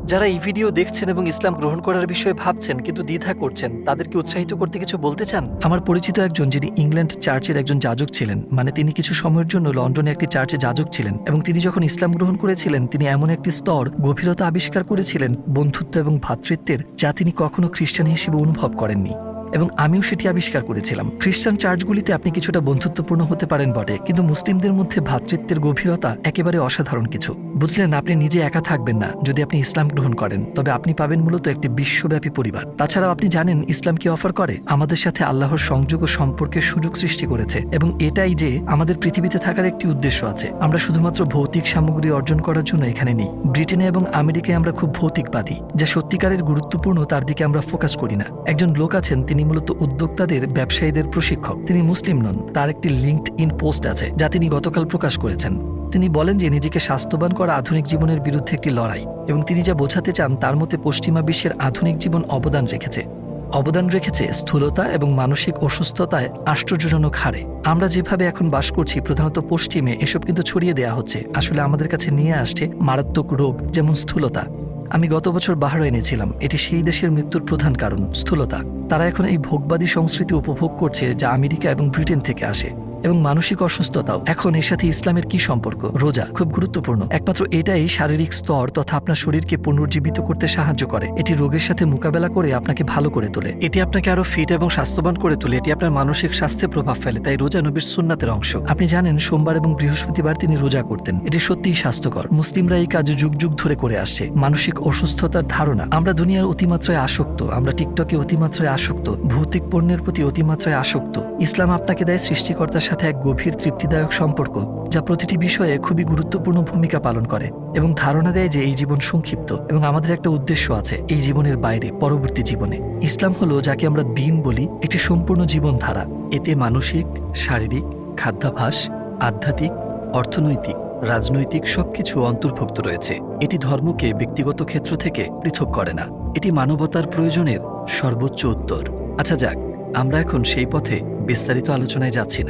যারা এই ভিডিও দেখছেন এবং ইসলাম গ্রহণ করার বিষয়ে ভাবছেন কিন্তু দ্বিধা করছেন, তাদেরকে উৎসাহিত করতে কিছু বলতে চান? আমার পরিচিত একজন, যিনি ইংল্যান্ড চার্চের একজন যাজক ছিলেন, মানে তিনি কিছু সময়ের জন্য লন্ডনে একটি চার্চে যাজক ছিলেন, এবং তিনি যখন ইসলাম গ্রহণ করেছিলেন তিনি এমন একটি স্তর গভীরতা আবিষ্কার করেছিলেন বন্ধুত্ব এবং ভ্রাতৃত্বের, যা তিনি কখনো খ্রিস্টান হিসেবে অনুভব করেননি। এবং আমিও সেটি আবিষ্কার করেছিলাম। খ্রিস্টান চার্চগুলিতে আপনি কিছুটা বন্ধুত্বপূর্ণ হতে পারেন বটে, কিন্তু মুসলিমদের মধ্যে ভ্রাতৃত্বের গভীরতা একেবারে অসাধারণ কিছু। বুঝলেন, আপনি নিজে একা থাকবেন না যদি আপনি ইসলাম গ্রহণ করেন, তবে আপনি পাবেন মূলত একটি বিশ্বব্যাপী পরিবার। তাছাড়াও আপনি জানেন ইসলাম কি অফার করে? আমাদের সাথে আল্লাহর সংযোগ ও সম্পর্কের সুযোগ সৃষ্টি করেছে, এবং এটাই যে আমাদের পৃথিবীতে থাকার একটি উদ্দেশ্য আছে। আমরা শুধুমাত্র ভৌতিক সামগ্রী অর্জন করার জন্য এখানে নেই। ব্রিটেনে এবং আমেরিকায় আমরা খুব ভৌতিকবাদী, যা সত্যিকারের গুরুত্বপূর্ণ তার দিকে আমরা ফোকাস করি না। একজন লোক আছেন, তিনি মূলত উদ্যোক্তাদের, ব্যবসায়ীদের প্রশিক্ষক। তিনি মুসলিম নন। তার একটি লিঙ্কড-ইন পোস্ট আছে যা তিনি গতকাল প্রকাশ করেছেন। তিনি বলেন যে নিজেকে স্বাস্থ্যবান করা আধুনিক জীবনের বিরুদ্ধে একটি লড়াই, এবং তিনি যা বোঝাতে চান তার মতে পশ্চিমা বিশ্বের আধুনিক জীবন অবদান রেখেছে স্থূলতা এবং মানসিক অসুস্থতায় আশ্চর্যজনক হারে। আমরা যেভাবে এখন বাস করছি, প্রধানত পশ্চিমে, এসব কিন্তু ছড়িয়ে দেওয়া হচ্ছে, আসলে আমাদের কাছে নিয়ে আসছে মারাত্মক রোগ যেমন স্থূলতা। আমি গত বছর বাহরাইনে ছিলাম। এটি সেই দেশের মৃত্যুর প্রধান কারণ, স্থূলতা। তারা এখন এই ভোগবাদী সংস্কৃতি উপভোগ করছে যা আমেরিকা এবং ব্রিটেন থেকে আসে। এবং মানসিক অসুস্থতাও। এখন এর সাথে ইসলামের কি সম্পর্ক? রোজা খুব গুরুত্বপূর্ণ। একমাত্র এটাই শারীরিক স্তর তথা আপনার শরীরকে পুনর্জীবিত করতে সাহায্য করে। এটি রোগের সাথে মোকাবেলা করে আপনাকে ভালো করে তোলে। এটি আপনাকে আরো ফিট এবং স্বাস্থ্যবান করে তোলে। এটি আপনার মানসিক স্বাস্থ্যে প্রভাব ফেলে। তাই রোজা নবীর সুন্নাতের অংশ। আপনি জানেন সোমবার এবং বৃহস্পতিবার তিনি রোজা করতেন। এটি সত্যিই স্বাস্থ্যকর। মুসলিমরা এই কাজ যুগ যুগ ধরে করে আসছে। মানসিক অসুস্থতার ধারণা। আমরা দুনিয়ার অতিমাত্রায় আসক্ত। আমরা টিকটকে অতিমাত্রায় আসক্ত। ভৌতিক পণ্যের প্রতি অতিমাত্রায় আসক্ত। ইসলাম আপনাকে দেয় সৃষ্টিকর্তার সাথে এক গভীর তৃপ্তিদায়ক সম্পর্ক, যা প্রতিটি বিষয়ে খুবই গুরুত্বপূর্ণ ভূমিকা পালন করে, এবং ধারণা দেয় যে এই জীবন সংক্ষিপ্ত এবং আমাদের একটা উদ্দেশ্য আছে এই জীবনের বাইরে, পরবর্তী জীবনে। ইসলাম হলো, যাকে আমরা দিন বলি, একটি সম্পূর্ণ জীবনধারা। এতে মানসিক, শারীরিক, খাদ্যাভ্যাস, আধ্যাত্মিক, অর্থনৈতিক, রাজনৈতিক সবকিছু অন্তর্ভুক্ত রয়েছে। এটি ধর্মকে ব্যক্তিগত ক্ষেত্র থেকে পৃথক করে না। এটি মানবতার প্রয়োজনের সর্বোচ্চ উত্তর। আচ্ছা যাক, আমরা এখন সেই পথে বিস্তারিত আলোচনায় যাচ্ছি না।